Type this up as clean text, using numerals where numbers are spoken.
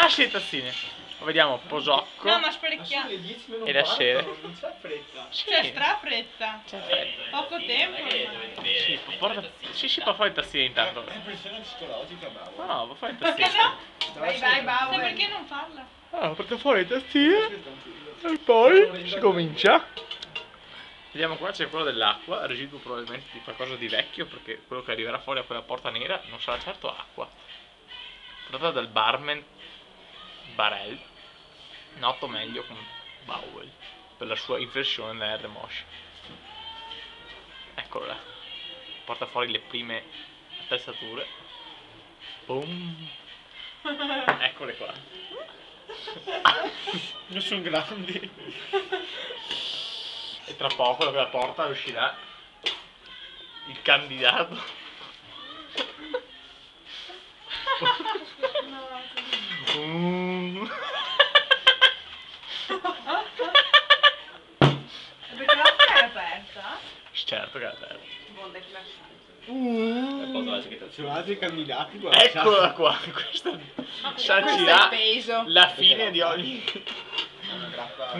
lascia le tazzine. Vediamo Posocco. No, ma sparecchiamo. E la scena. Non c'è fretta. C'è strafretta. C'è fretta. Poco tempo. Sì, può fare le tazzine intanto. È pressione psicologica, bravo. No, può fare le Perché tazzine. no? Vai, Sai Bauer. perché non farla? Allora, porta fuori le tazzine. E poi si comincia. Vediamo qua, c'è quello dell'acqua, residuo probabilmente di qualcosa di vecchio, perché quello che arriverà fuori a quella porta nera non sarà certo acqua. Portata dal barman Barel, noto meglio come Bowell, per la sua inversione nella R Mosh. Eccolo là. Porta fuori le prime attrezzature. Boom. Eccole qua. Non sono grandi. E tra poco da quella porta uscirà il candidato. Perché la porta è aperta? Certo che è aperto. Bonda che lasciate. Sono altri candidati, guarda. Eccola qua, questa Questo è sancirà il peso. la fine di ogni. È una grappa